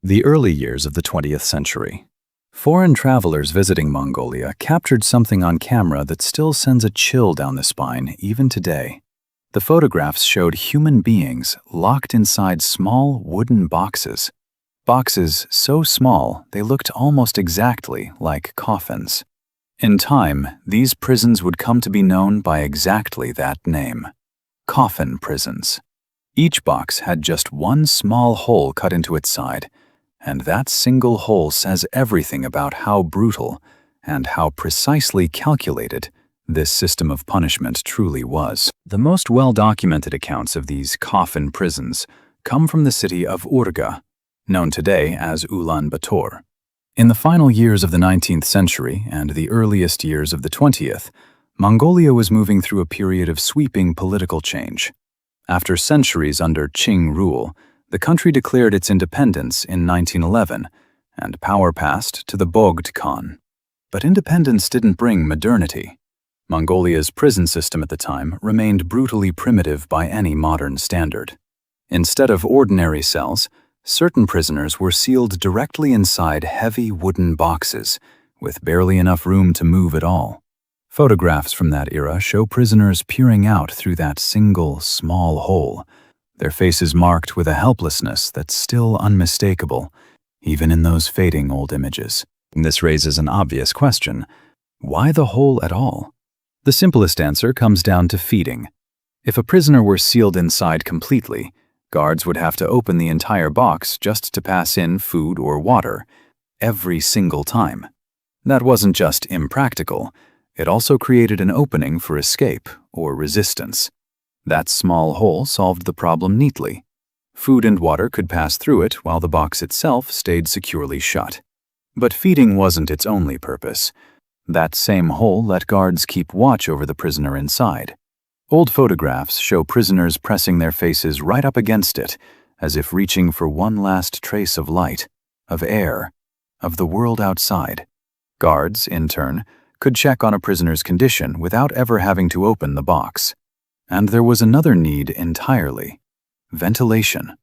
The early years of the 20th century. Foreign travelers visiting Mongolia captured something on camera that still sends a chill down the spine even today. The photographs showed human beings locked inside small wooden boxes. Boxes so small they looked almost exactly like coffins. In time, these prisons would come to be known by exactly that name: coffin prisons. Each box had just one small hole cut into its side, and that single hole says everything about how brutal and how precisely calculated this system of punishment truly was. The most well-documented accounts of these coffin prisons come from the city of Urga, known today as Ulaanbaatar. In the final years of the 19th century and the earliest years of the 20th, Mongolia was moving through a period of sweeping political change. After centuries under Qing rule, the country declared its independence in 1911, and power passed to the Bogd Khan. But independence didn't bring modernity. Mongolia's prison system at the time remained brutally primitive by any modern standard. Instead of ordinary cells, certain prisoners were sealed directly inside heavy wooden boxes, with barely enough room to move at all. Photographs from that era show prisoners peering out through that single, small hole, their faces marked with a helplessness that's still unmistakable, even in those fading old images. This raises an obvious question: why the hole at all? The simplest answer comes down to feeding. If a prisoner were sealed inside completely, guards would have to open the entire box just to pass in food or water, every single time. That wasn't just impractical, it also created an opening for escape or resistance. That small hole solved the problem neatly. Food and water could pass through it while the box itself stayed securely shut. But feeding wasn't its only purpose. That same hole let guards keep watch over the prisoner inside. Old photographs show prisoners pressing their faces right up against it, as if reaching for one last trace of light, of air, of the world outside. Guards, in turn, could check on a prisoner's condition without ever having to open the box. And there was another need entirely: ventilation.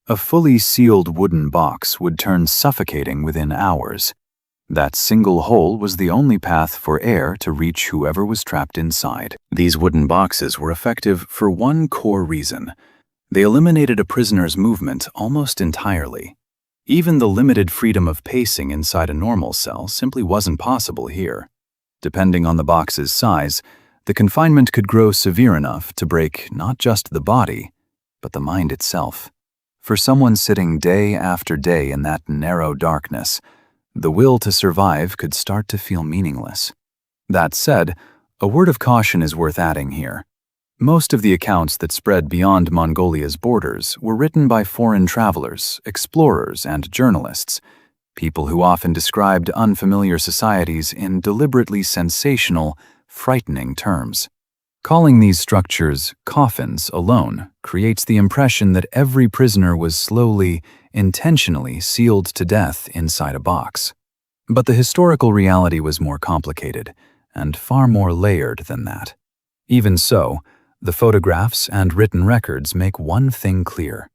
A fully sealed wooden box would turn suffocating within hours. That single hole was the only path for air to reach whoever was trapped inside. These wooden boxes were effective for one core reason: they eliminated a prisoner's movement almost entirely. Even the limited freedom of pacing inside a normal cell simply wasn't possible here. Depending on the box's size, the confinement could grow severe enough to break not just the body, but the mind itself. For someone sitting day after day in that narrow darkness, the will to survive could start to feel meaningless. That said, a word of caution is worth adding here. Most of the accounts that spread beyond Mongolia's borders were written by foreign travelers, explorers, and journalists, people who often described unfamiliar societies in deliberately sensational, frightening terms. Calling these structures coffins alone creates the impression that every prisoner was slowly, intentionally sealed to death inside a box. But the historical reality was more complicated and far more layered than that. Even so, the photographs and written records make one thing clear: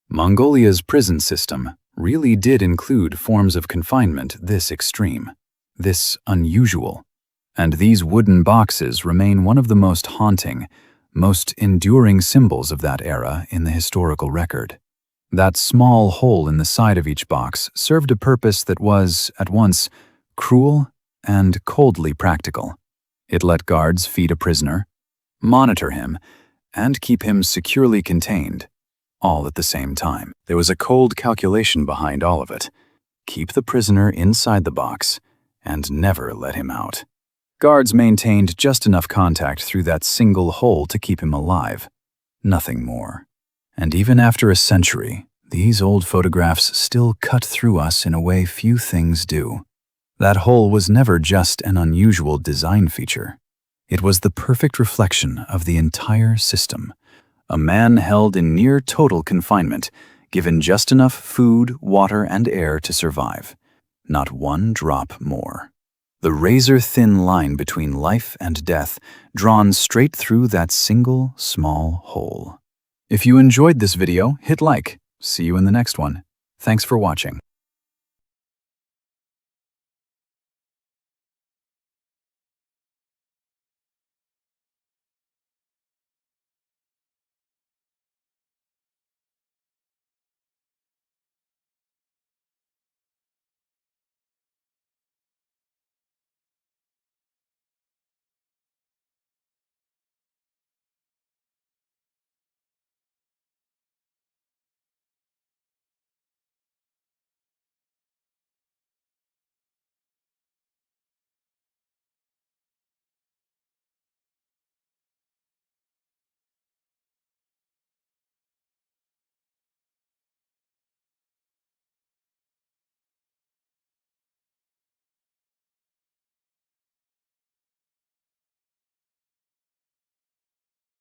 Mongolia's prison system really did include forms of confinement this extreme, this unusual. And these wooden boxes remain one of the most haunting, most enduring symbols of that era in the historical record. That small hole in the side of each box served a purpose that was, at once, cruel and coldly practical. It let guards feed a prisoner, monitor him, and keep him securely contained, all at the same time. There was a cold calculation behind all of it: keep the prisoner inside the box and never let him out. Guards maintained just enough contact through that single hole to keep him alive, nothing more. And even after a century, these old photographs still cut through us in a way few things do. That hole was never just an unusual design feature. It was the perfect reflection of the entire system. A man held in near total confinement, given just enough food, water, and air to survive. Not one drop more. The razor-thin line between life and death, drawn straight through that single, small hole. If you enjoyed this video, hit like. See you in the next one. Thanks for watching.